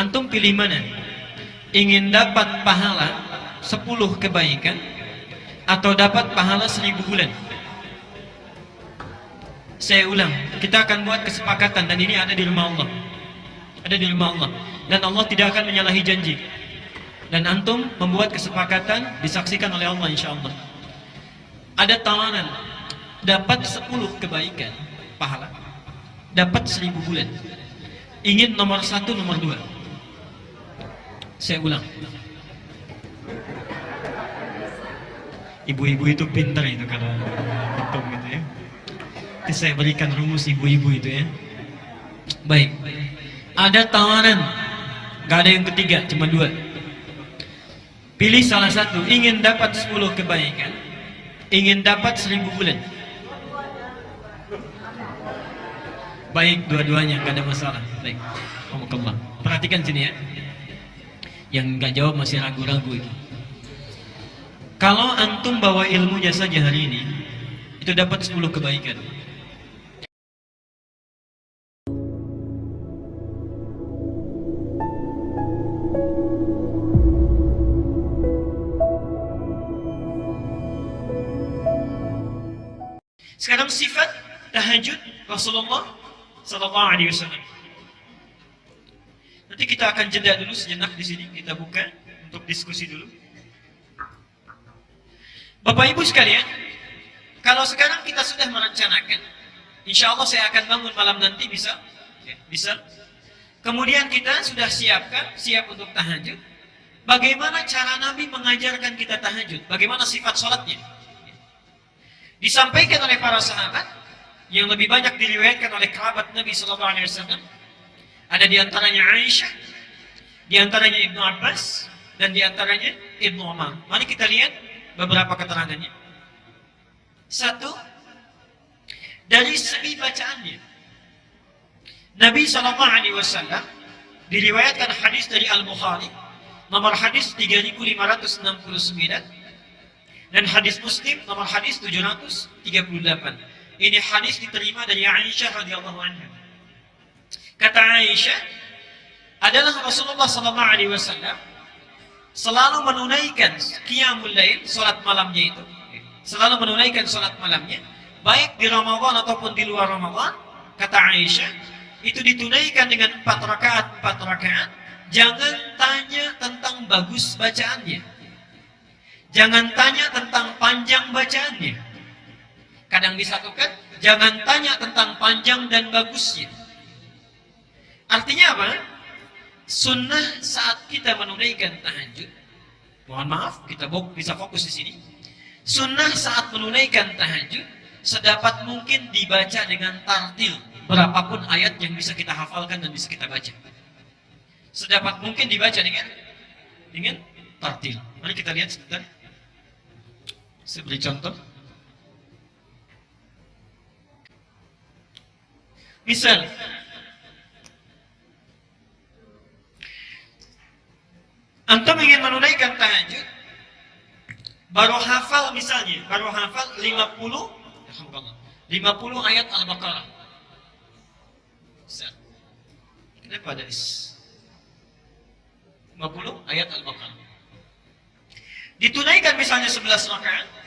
Antum pilih mana? Ingin dapat pahala 10 kebaikan atau dapat pahala 1000 bulan? Saya ulang, kita akan buat kesepakatan dan ini ada di rumah Allah. Ada di rumah Allah. Dan Allah tidak akan menyalahi janji. Dan antum membuat kesepakatan disaksikan oleh Allah insyaallah. Ada tawaran dapat 10 kebaikan pahala, dapat 1000 bulan. Ingin nomor 1, nomor 2. Saya ulang. Ibu-ibu itu pintar itu kalau hitung gitu ya. Nanti saya berikan rumus ibu-ibu itu ya. Baik. Ada tawaran. Gak ada yang ketiga, cuma 2. Pilih salah satu. Ingin dapat 10 kebaikan, ingin dapat 1000 bulan. Baik, dua-duanya, gak ada masalah. Baik. Alhamdulillah. Perhatikan sini ya. Yang gak jawab masih ragu-ragu itu. Kalau antum bawa ilmunya saja hari ini, itu dapat 10 kebaikan. Sekarang sifat tahajud Rasulullah sallallahu alaihi wasallam. Nanti kita akan jeda dulu sejenak di sini, kita buka untuk diskusi dulu. Bapak Ibu sekalian, kalau sekarang kita sudah merencanakan, insya Allah saya akan bangun malam nanti, bisa? Ya, bisa. Kemudian kita sudah siap untuk tahajud. Bagaimana cara Nabi mengajarkan kita tahajud? Bagaimana sifat sholatnya? Disampaikan oleh para sahabat yang lebih banyak diriwayatkan oleh kerabat Nabi SAW. Ada di antaranya Aisyah, di antaranya Ibnu Abbas, dan di antaranya Ibnu Umar. Mari kita lihat beberapa keterangannya. 1, dari segi bacaannya. Nabi SAW diriwayatkan hadis dari Al-Bukhari, nomor hadis 3569. Dan hadis Muslim nomor hadis 738. Ini hadis diterima dari Aisyah radhiyallahu anha. Kata Aisyah, adalah Rasulullah sallallahu alaihi wasallam selalu menunaikan qiyamul lail, salat malamnya itu. Selalu menunaikan salat malamnya, baik di Ramadan ataupun di luar Ramadan. Kata Aisyah, itu ditunaikan dengan 4 rakaat. Jangan tanya tentang bagus bacaannya. Jangan tanya tentang panjang bacaannya. Kadang disatukan, jangan tanya tentang panjang dan bagusnya. Artinya apa? Sunnah saat kita menunaikan tahajud. Mohon maaf, kita bisa fokus di sini. Sunnah saat menunaikan tahajud sedapat mungkin dibaca dengan tartil. Berapapun ayat yang bisa kita hafalkan dan bisa kita baca. Sedapat mungkin dibaca dengan tartil. Mari kita lihat sebentar. Saya beri contoh. Misal, antum ingin menunaikan tahajud, baru hafal 50 ayat Al-Baqarah. Kenapa ada 50 ayat Al-Baqarah? Ditunaikan misalnya 11 rakaat.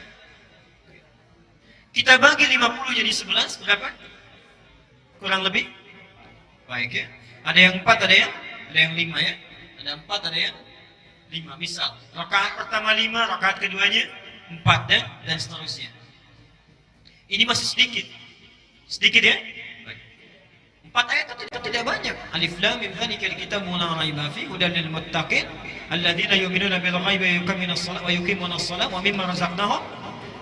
Kita bagi 50 jadi 11, berapa? Kurang lebih? Baik ya. Ada yang 4, ada yang 5 ya. Ada 4, ada yang 5. Misal, rakaat pertama 5, rakaat keduanya 4 dan seterusnya. Ini masih sedikit. Sedikit ya? Baik. 4 ayat itu tidak banyak. Alif lam mim dzalikal kitabu la raiba fihi hudan lil muttaqin alladzina yu'minuna bil ghaibi wa yuqimuna as-salata wa mimma razaqnahum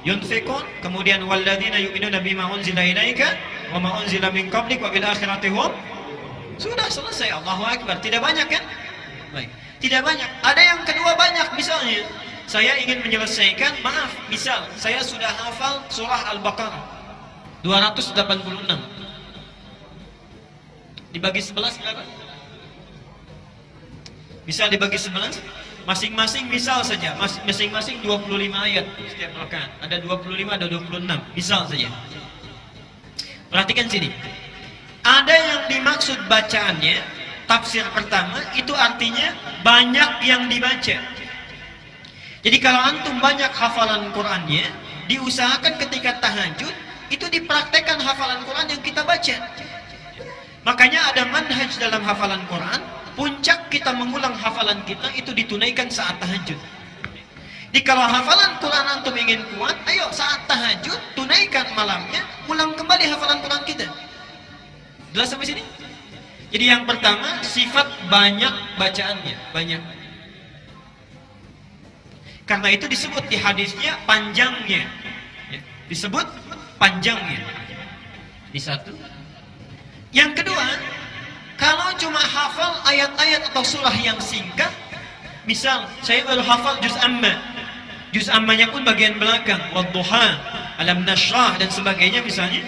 yunfiqun. Kemudian walladzina yu'minuna bima unzila ilaika wa ma unzila min qablik wa bil akhirati hum. Sudah selesai. Allahu akbar. Tidak banyak kan? Baik. Tidak banyak. Ada yang kedua banyak. Misalnya, saya ingin menyelesaikan, maaf, misal saya sudah hafal surah Al-Baqarah 286. Dibagi 11 berapa? Misal dibagi 11, masing-masing misal saja, masing-masing 25 ayat setiap rakaat. Ada 25, ada 26, misal saja. Perhatikan sini. Ada yang dimaksud bacaannya tafsir pertama itu artinya banyak yang dibaca. Jadi kalau antum banyak hafalan Qur'annya, diusahakan ketika tahajud itu dipraktekkan hafalan Quran yang kita baca. Makanya ada manhaj dalam hafalan Quran, puncak kita mengulang hafalan kita itu ditunaikan saat tahajud. Jadi kalau hafalan Quran antum ingin kuat, ayo saat tahajud tunaikan malamnya, ulang kembali hafalan Quran kita. Jelas sampai sini? Jadi yang pertama sifat banyak bacaannya, banyak. Karena itu disebut di hadisnya panjangnya. Disebut panjangnya. Di satu. Yang kedua, kalau cuma hafal ayat-ayat atau surah yang singkat, misal saya baru hafal juz amma. Juz ammanya pun bagian belakang, wadduha, alam nashrah dan sebagainya misalnya.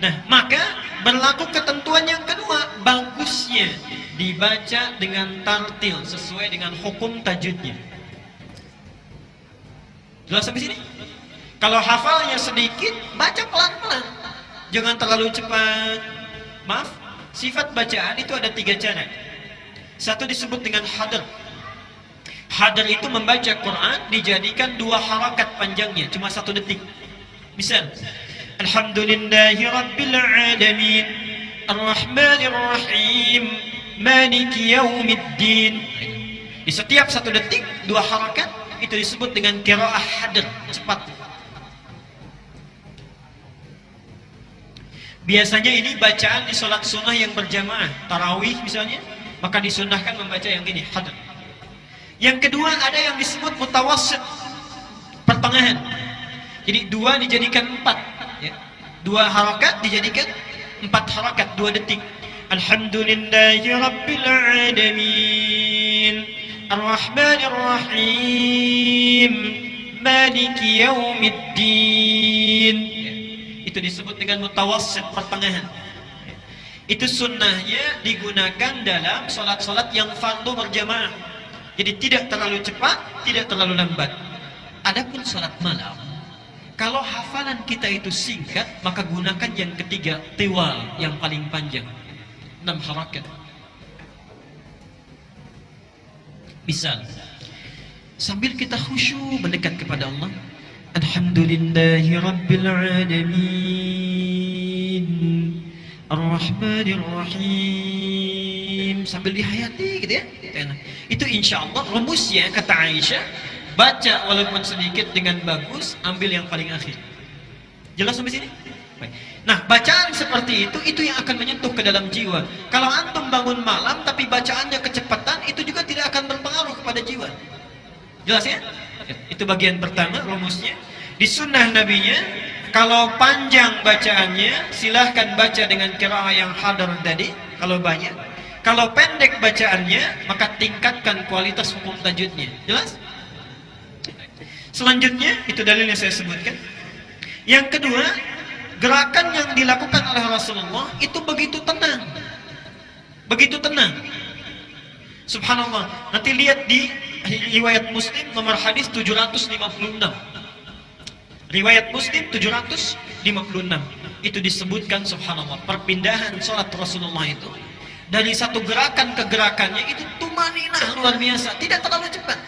Nah, maka berlaku ketentuan yang kedua, bagusnya dibaca dengan tartil sesuai dengan hukum tajwidnya. Jelas sampai sini? Kalau hafalnya sedikit, baca pelan-pelan. Jangan terlalu cepat. Maaf, sifat bacaan itu ada 3 cara. Satu disebut dengan hadr. Hadr itu membaca Quran dijadikan 2 harakat panjangnya, cuma 1 detik. Misal, Alhamdulillahi Rabbil Alamin, Ar-Rahmanir Rahim, Maliki Yaumiddin. Di setiap 1 detik, 2 harakat, itu disebut dengan qiraah hadr, cepat. Biasanya ini bacaan di sholat sunnah yang berjamaah, tarawih misalnya, maka disunnahkan membaca yang ini, hadr. Yang kedua ada yang disebut mutawassit, pertengahan. Jadi 2 dijadikan 4, ya. 2 harakat dijadikan 4 harakat, 2 detik. Alhamdulillahi Rabbil Alamin, Ar-Rahmanir Rahim, Maliki Yaumiddin. Itu disebut dengan mutawassit, pertengahan. Itu sunnahnya digunakan dalam solat-solat yang fardu berjamaah. Jadi tidak terlalu cepat, tidak terlalu lambat. Adapun solat malam, kalau hafalan kita itu singkat, maka gunakan yang ketiga, tiwal, yang paling panjang, 6 harakat. Misal, sambil kita khusyuk mendekat kepada Allah, Alhamdulillahi Rabbil Alamin, Ar-Rahmanir Rahim, sambil dihayati gitu ya. Itu insya Allah rumusnya, kata Aisyah, baca walaupun sedikit dengan bagus, ambil yang paling akhir. Jelas sampai sini? Baik. Nah, bacaan seperti itu yang akan menyentuh ke dalam jiwa. Kalau antum bangun malam tapi bacaannya kecepatan, itu juga tidak akan berpengaruh kepada jiwa. Jelas ya? Itu bagian pertama rumusnya. Di sunnah nabinya, kalau panjang bacaannya, silahkan baca dengan qiraah yang hadar tadi, kalau banyak. Kalau pendek bacaannya, maka tingkatkan kualitas hukum tajwidnya. Jelas? Selanjutnya, itu dalil yang saya sebutkan. Yang kedua, gerakan yang dilakukan oleh Rasulullah itu begitu tenang. Begitu tenang. Subhanallah. Nanti lihat di riwayat Muslim nomor hadis 756. Riwayat Muslim 756. Itu disebutkan subhanallah, perpindahan salat Rasulullah itu dari satu gerakan ke gerakannya itu tumaninah luar biasa, tidak terlalu cepat.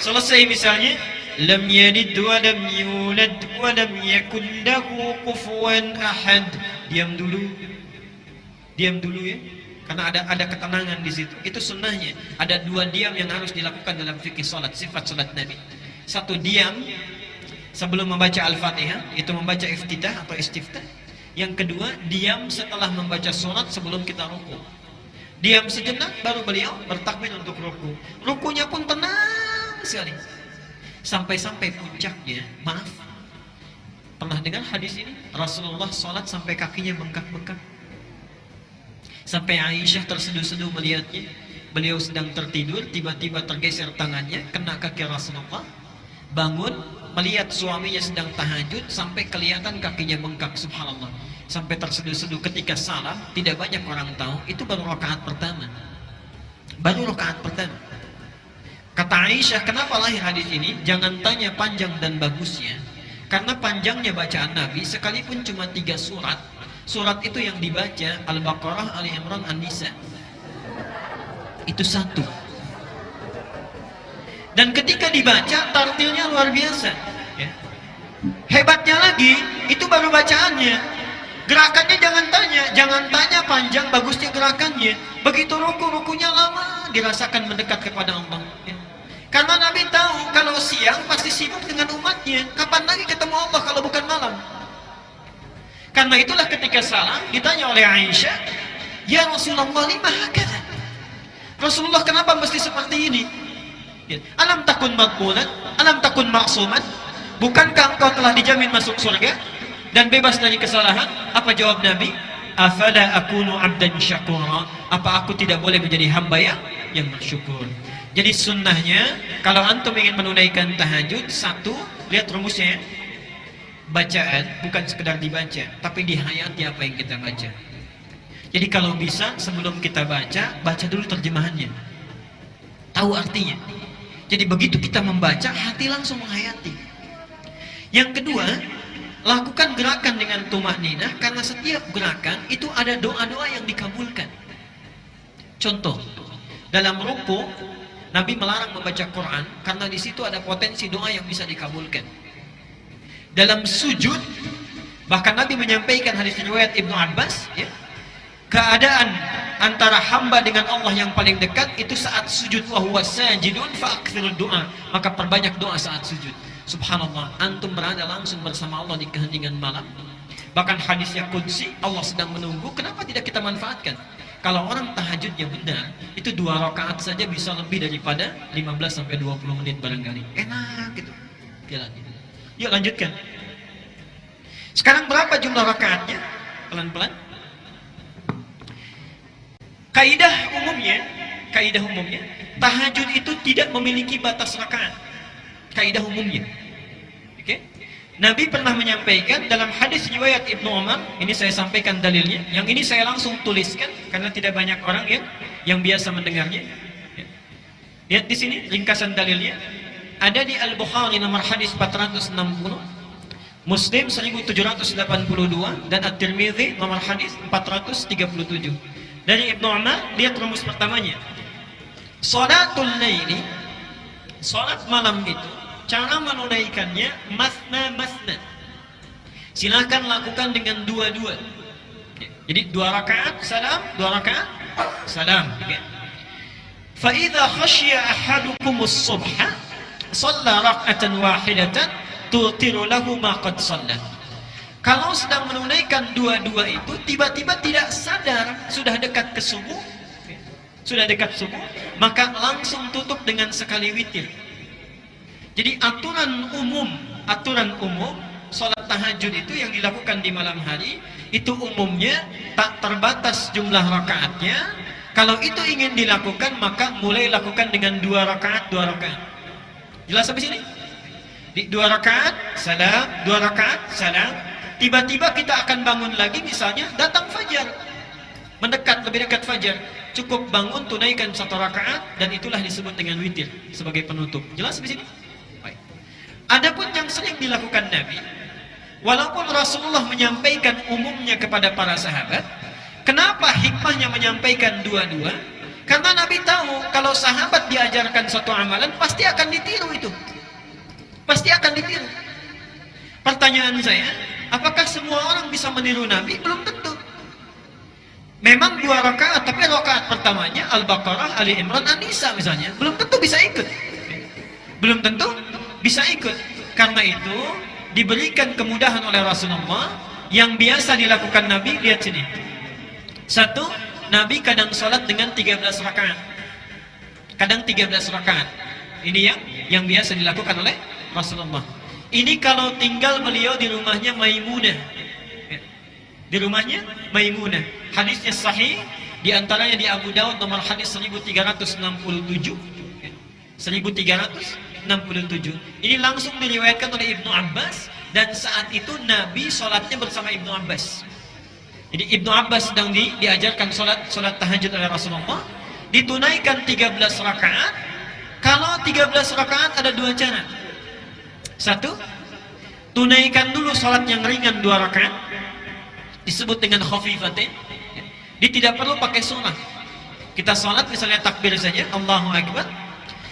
Selesai misalnya lam yalid wa lam yulad wa lam yakul lahu kufuwan ahad. Diam dulu ya, karena ada ketenangan di situ. Itu sunnahnya. Ada 2 diam yang harus dilakukan dalam fikih salat, sifat salat Nabi. Satu, diam sebelum membaca Al-Fatihah, itu membaca iftitah atau istiftah. Yang kedua, diam setelah membaca surat sebelum kita ruku. Diam sejenak baru beliau bertakbir untuk ruku. Rukunya pun tenang sekali. Sampai-sampai puncaknya, maaf, pernah dengar hadis ini? Rasulullah sholat sampai kakinya bengkak-bengkak. Sampai Aisyah terseduh-seduh melihatnya. Beliau sedang tertidur, tiba-tiba tergeser tangannya, kena kaki Rasulullah. Bangun, melihat suaminya sedang tahajud, sampai kelihatan kakinya bengkak, subhanallah. Sampai terseduh-seduh ketika salam, tidak banyak orang tahu, itu baru rakaat pertama. Baru rakaat pertama. Kata Aisyah, kenapa lahir hadis ini? Jangan tanya panjang dan bagusnya. Karena panjangnya bacaan Nabi, sekalipun cuma 3 surat, surat itu yang dibaca Al-Baqarah, Ali Imran, An-Nisa. itu satu. Dan ketika dibaca, tartilnya luar biasa. Ya. Hebatnya lagi, itu baru bacaannya. Gerakannya jangan tanya panjang bagusnya gerakannya. Begitu rukunya lama, dirasakan mendekat kepada Allah. Ya. Karena Nabi tahu kalau siang pasti sibuk dengan umatnya. Kapan lagi ketemu Allah kalau bukan malam? Karena itulah ketika salam ditanya oleh Aisyah, "Ya Rasulullah, lima hakadha?" Rasulullah, kenapa mesti seperti ini? Ya. Alam takun maqbulan, alam takun ma'suman? Bukankah engkau telah dijamin masuk surga dan bebas dari kesalahan? Apa jawab Nabi? Afala akunu abdan syakura? Apa aku tidak boleh menjadi hamba yang bersyukur? Jadi sunnahnya, kalau antum ingin menunaikan tahajud, satu, lihat rumusnya ya. Bacaan bukan sekedar dibaca, tapi dihayati apa yang kita baca. Jadi kalau bisa sebelum kita baca dulu terjemahannya, tahu artinya. Jadi begitu kita membaca, hati langsung menghayati. Yang kedua, lakukan gerakan dengan tumakninah, karena setiap gerakan itu ada doa-doa yang dikabulkan. Contoh, dalam ruku Nabi melarang membaca Quran karena di situ ada potensi doa yang bisa dikabulkan. Dalam sujud, bahkan Nabi menyampaikan hadis riwayat Ibnu Abbas, ya, keadaan antara hamba dengan Allah yang paling dekat itu saat sujud, wa huwa sajidun fa'aktsirud doa, maka perbanyak doa saat sujud. Subhanallah, antum berada langsung bersama Allah di keheningan malam. Bahkan hadisnya qudsi, Allah sedang menunggu, kenapa tidak kita manfaatkan? Kalau orang tahajudnya benar, itu 2 rakaat saja bisa lebih daripada 15-20 menit barangkali. Enak gitu. Jalan. Yuk lanjutkan. Sekarang berapa jumlah rakaatnya? Pelan-pelan. Kaidah umumnya, tahajud itu tidak memiliki batas rakaat. Kaidah umumnya. Oke? Nabi pernah menyampaikan dalam hadis riwayat Ibnu Umar, ini saya sampaikan dalilnya, yang ini saya langsung tuliskan karena tidak banyak orang yang biasa mendengarnya. Lihat di sini ringkasan dalilnya. Ada di Al-Bukhari nomor hadis 460, Muslim 1782 dan At-Tirmidzi nomor hadis 437. Dari Ibnu Umar, lihat rumus pertamanya. Salatul laili, salat malam itu, cara menunaikannya masna. Silakan lakukan dengan dua-dua. Jadi 2 rakaat salam, 2 rakaat salam. Fa idza khashiya ahadukumus subha shalla rak'atan wahidatan tutiru lahu ma qad shalla. Kalau sedang menunaikan dua-dua itu tiba-tiba tidak sadar sudah dekat ke subuh, maka langsung tutup dengan sekali witir. Jadi aturan umum salat tahajud itu yang dilakukan di malam hari itu umumnya tak terbatas jumlah rakaatnya. Kalau itu ingin dilakukan maka mulai lakukan dengan 2 rakaat. Jelas sampai sini? Di 2 rakaat salam, 2 rakaat salam. Tiba-tiba kita akan bangun lagi, misalnya datang fajar, lebih dekat fajar, cukup bangun tunaikan 1 rakaat dan itulah disebut dengan witir sebagai penutup. Jelas sampai sini? Baik. Adapun yang sering dilakukan Nabi, walaupun Rasulullah menyampaikan umumnya kepada para sahabat, kenapa hikmahnya menyampaikan dua-dua? Karena Nabi tahu kalau sahabat diajarkan satu amalan pasti akan ditiru itu. Pasti akan ditiru. Pertanyaan saya, apakah semua orang bisa meniru Nabi? Belum tentu. Memang 2 rakaat, tapi rakaat pertamanya Al-Baqarah, Ali Imran, An-Nisa misalnya, belum tentu bisa ikut. Belum tentu bisa ikut. Karena itu diberikan kemudahan oleh Rasulullah yang biasa dilakukan Nabi. Lihat sini. 1, Nabi kadang sholat dengan 13 rakaat. Kadang 13 rakaat. Ini yang biasa dilakukan oleh Rasulullah. Ini kalau tinggal beliau di rumahnya Maimunah. Di rumahnya Maimunah. Hadisnya sahih, di antaranya di Abu Daud nomor hadis 1367. 1367. Ini langsung diriwayatkan oleh Ibnu Abbas, dan saat itu Nabi sholatnya bersama Ibnu Abbas. Jadi Ibnu Abbas sedang diajarkan sholat tahajud oleh Rasulullah, ditunaikan 13 rakaat. Kalau 13 rakaat ada 2 cara. 1, tunaikan dulu sholat yang ringan 2 rakaat, disebut dengan khafifatain. Dia tidak perlu pakai sunnah. Kita sholat misalnya takbir saja, Allahu Akbar.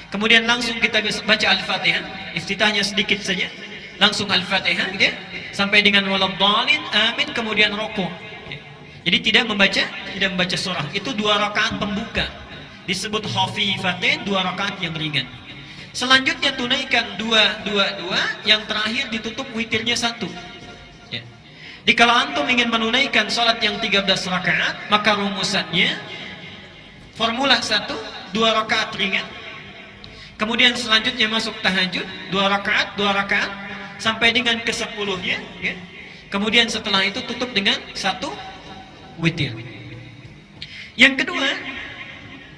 Kemudian langsung kita baca Al-Fatihah, iftitahnya sedikit saja. Langsung Al-Fatihah gitu ya, sampai dengan waladhdallin amin, kemudian rukuk. Jadi tidak membaca surah. Itu 2 rakaat pembuka. Disebut khafifatain, 2 rakaat yang ringan. Selanjutnya tunaikan 2, yang terakhir ditutup witirnya 1. Ya. Jadi kalau antum ingin menunaikan salat yang 13 rakaat, maka rumusannya formula 1, 2 rakaat ringan. Kemudian selanjutnya masuk tahajud, 2 rakaat, sampai dengan ke-10-nya, ya. Kemudian setelah itu tutup dengan 1 witir. Yang kedua,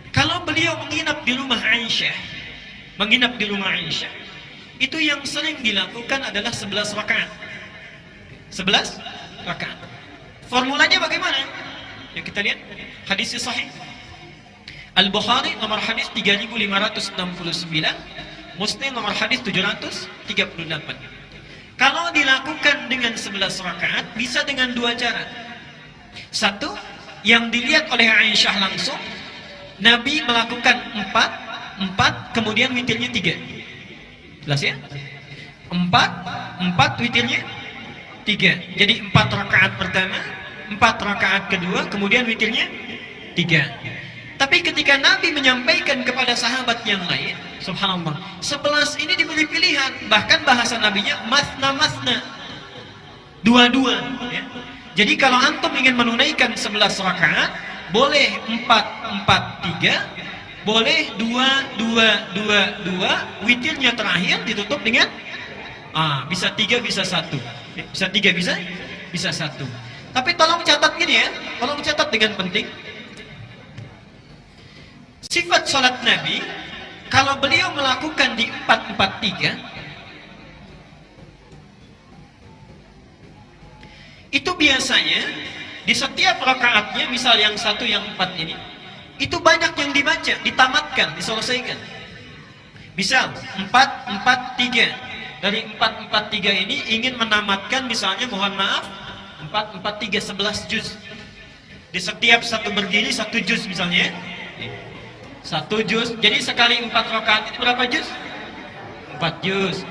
kalau beliau menginap di rumah Aisyah, itu yang sering dilakukan adalah 11 rakaat. 11 rakaat. Formulanya bagaimana? Ya, kita lihat hadisnya sahih. Al-Bukhari nomor hadis 3569, Muslim nomor hadis 738. Kalau dilakukan dengan 11 rakaat bisa dengan 2 cara. 1, yang dilihat oleh Aisyah langsung, Nabi melakukan 4, kemudian witirnya 3. Jelas ya? 4, witirnya 3. Jadi 4 rakaat pertama, 4 rakaat kedua, kemudian witirnya 3. Tapi ketika Nabi menyampaikan kepada sahabat yang lain, subhanallah, 11 ini diberi pilihan. Bahkan bahasa Nabinya masna, 2, ya. Jadi kalau antum ingin menunaikan 11 rakaat, boleh 4, 3, boleh 2, witirnya terakhir ditutup dengan bisa 3, bisa 1. Bisa 3, bisa 1. Tapi tolong catat gini ya, tolong catat dengan penting. Sifat sholat Nabi, kalau beliau melakukan di 4-4-3, itu biasanya di setiap rakaatnya, misal yang 1, yang 4 ini, itu banyak yang dibaca, ditamatkan, diselesaikan. Misal 4-4-3, dari 4-4-3 ini ingin menamatkan misalnya, mohon maaf, 4-4-3 11 juz. Di setiap satu berdiri 1 juz misalnya, 1 juz. Jadi sekali 4 rakaat itu berapa juz? 4 juz.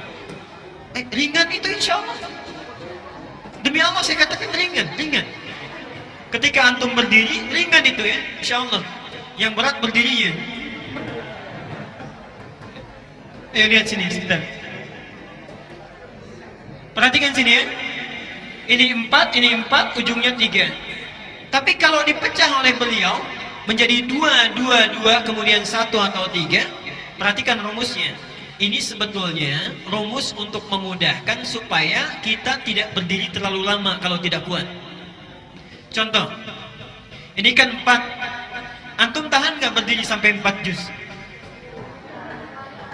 Ringan itu insya Allah. Demi Allah saya katakan ringan. Ketika antum berdiri, ringan itu ya, insya Allah. Yang berat berdirinya. Lihat sini, sebentar. Perhatikan sini ya. Ini 4, ujungnya 3. Tapi kalau dipecah oleh beliau menjadi 2, kemudian 1 atau 3, perhatikan rumusnya. Ini sebetulnya rumus untuk memudahkan supaya kita tidak berdiri terlalu lama kalau tidak kuat. Contoh, ini kan 4. Antum tahan nggak berdiri sampai 4 juz?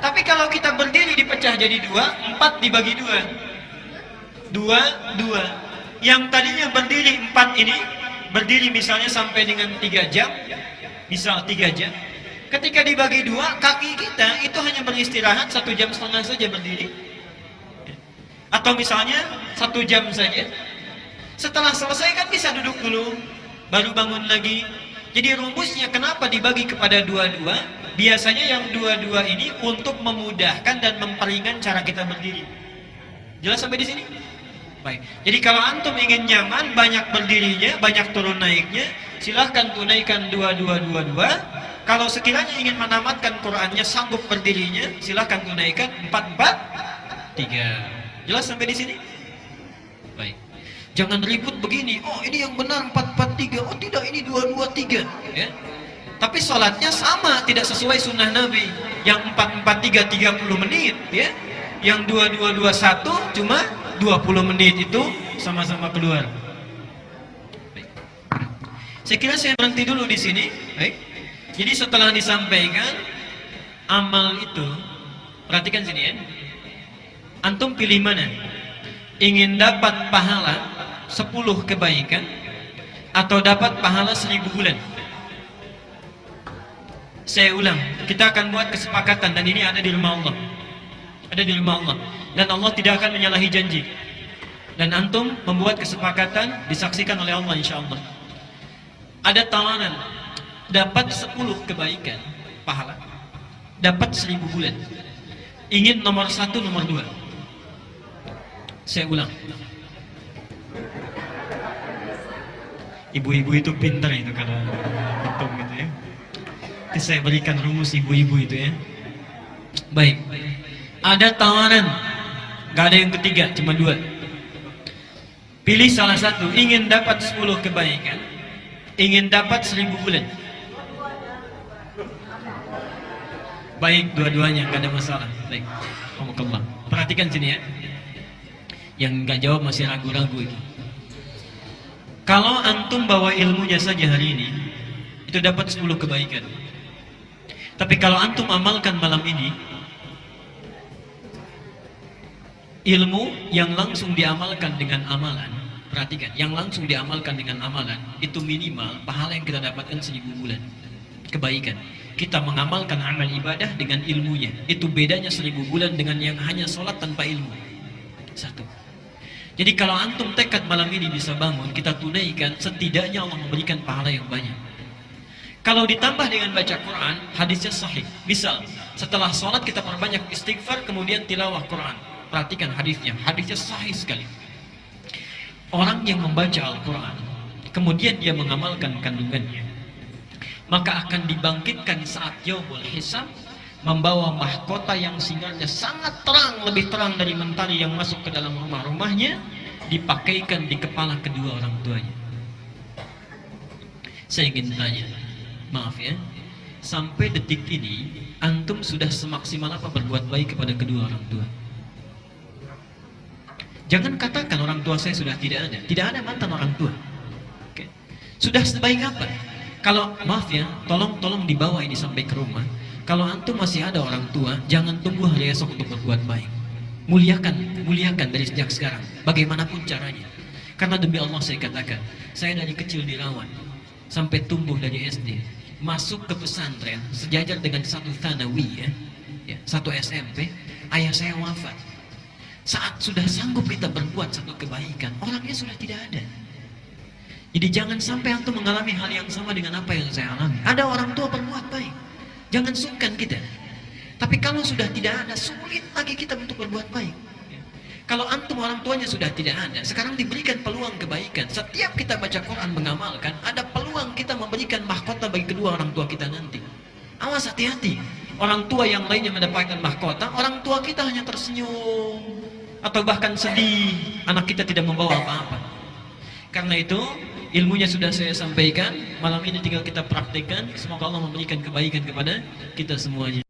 Tapi kalau kita berdiri dipecah jadi 2, 4 dibagi 2. Yang tadinya berdiri 4 ini, berdiri misalnya sampai dengan 3 jam, misal 3 jam. Ketika dibagi 2, kaki kita itu hanya beristirahat 1,5 jam saja berdiri. Atau misalnya 1 jam saja. Setelah selesai kan bisa duduk dulu, baru bangun lagi. Jadi rumusnya kenapa dibagi kepada 2? Biasanya yang 2 ini untuk memudahkan dan memperingan cara kita berdiri. Jelas sampai di sini? Baik. Jadi kalau antum ingin nyaman, banyak berdirinya, banyak turun naiknya, silahkan tunaikan 2. Kalau sekiranya ingin menamatkan Qur'annya, sanggup berdirinya, silahkan tunaikan 4-4-3. Jelas sampai di sini? Baik. Jangan ribut begini. Oh, ini yang benar 4-4-3. Oh, tidak, ini 2-2-3. Ya. Tapi sholatnya sama, tidak sesuai sunnah Nabi. Yang 4-4-3 30 menit, ya. Yang 2-2-2-1 cuma 20 menit itu sama-sama keluar. Baik. Saya kira saya berhenti dulu di sini. Baik. Jadi setelah disampaikan amal itu, perhatikan sini ya. Antum pilih mana? Ingin dapat pahala 10 kebaikan atau dapat pahala 1000 bulan? Saya ulang, kita akan buat kesepakatan dan ini ada di rumah Allah. Ada di rumah Allah. Dan Allah tidak akan menyalahi janji. Dan antum membuat kesepakatan disaksikan oleh Allah insya Allah. Ada tawaran dapat 10 kebaikan pahala, dapat 1000 bulan. Ingin nomor 1, nomor 2? Saya ulang. Ibu-ibu itu pintar itu kalau hitung gitu ya. Nanti saya berikan rumus ibu-ibu itu ya. Baik. Ada tawaran. Gak ada yang ketiga, cuma 2. Pilih salah satu. Ingin dapat 10 kebaikan, ingin dapat 1000 bulan. Baik, dua-duanya, gak ada masalah. Baik, Alhamdulillah. Perhatikan sini ya. Yang gak jawab masih ragu-ragu itu. Kalau antum bawa ilmunya saja hari ini, itu dapat 10 kebaikan. Tapi kalau antum amalkan malam ini, ilmu yang langsung diamalkan dengan amalan, perhatikan, yang langsung diamalkan dengan amalan, itu minimal pahala yang kita dapatkan 1000 bulan kebaikan. Kita mengamalkan amal ibadah dengan ilmunya, itu bedanya 1000 bulan dengan yang hanya sholat tanpa ilmu. Satu. Jadi kalau antum tekad malam ini bisa bangun, kita tunaikan, setidaknya Allah memberikan pahala yang banyak. Kalau ditambah dengan baca Quran, hadisnya sahih. Misal, setelah sholat kita perbanyak istighfar, kemudian tilawah Quran. Perhatikan hadisnya sahih sekali. Orang yang membaca Al-Quran, kemudian dia mengamalkan kandungannya, maka akan dibangkitkan saat yaumul hisab, membawa mahkota yang sinarnya sangat terang, lebih terang dari mentari yang masuk ke dalam rumah-rumahnya, dipakaikan di kepala kedua orang tuanya. Saya ingin tanya, maaf ya, sampai detik ini antum sudah semaksimal apa berbuat baik kepada kedua orang tua? Jangan katakan orang tua saya sudah tidak ada mantan orang tua. Oke. Sudah sebaik apa? Kalau maaf ya, tolong dibawa ini sampai ke rumah. Kalau antum masih ada orang tua, jangan tunggu hari esok untuk berbuat baik. Muliakan dari sejak sekarang, bagaimanapun caranya. Karena demi Allah saya katakan, saya dari kecil dirawat sampai tumbuh dari SD, masuk ke pesantren sejajar dengan satu thanawi ya, satu SMP, ayah saya wafat. Saat sudah sanggup kita berbuat satu kebaikan, orangnya sudah tidak ada. Jadi jangan sampai antum mengalami hal yang sama dengan apa yang saya alami. Ada orang tua berbuat baik, jangan sungkan kita. Tapi kalau sudah tidak ada, sulit lagi kita untuk berbuat baik. Kalau antum orang tuanya sudah tidak ada, sekarang diberikan peluang kebaikan. Setiap kita baca Quran mengamalkan, ada peluang kita memberikan mahkota bagi kedua orang tua kita nanti. Awas, hati-hati. Orang tua yang lainnya mendapatkan mahkota, orang tua kita hanya tersenyum atau bahkan sedih, anak kita tidak membawa apa-apa. Karena itu ilmunya sudah saya sampaikan, malam ini tinggal kita praktekkan. Semoga Allah memberikan kebaikan kepada kita semuanya.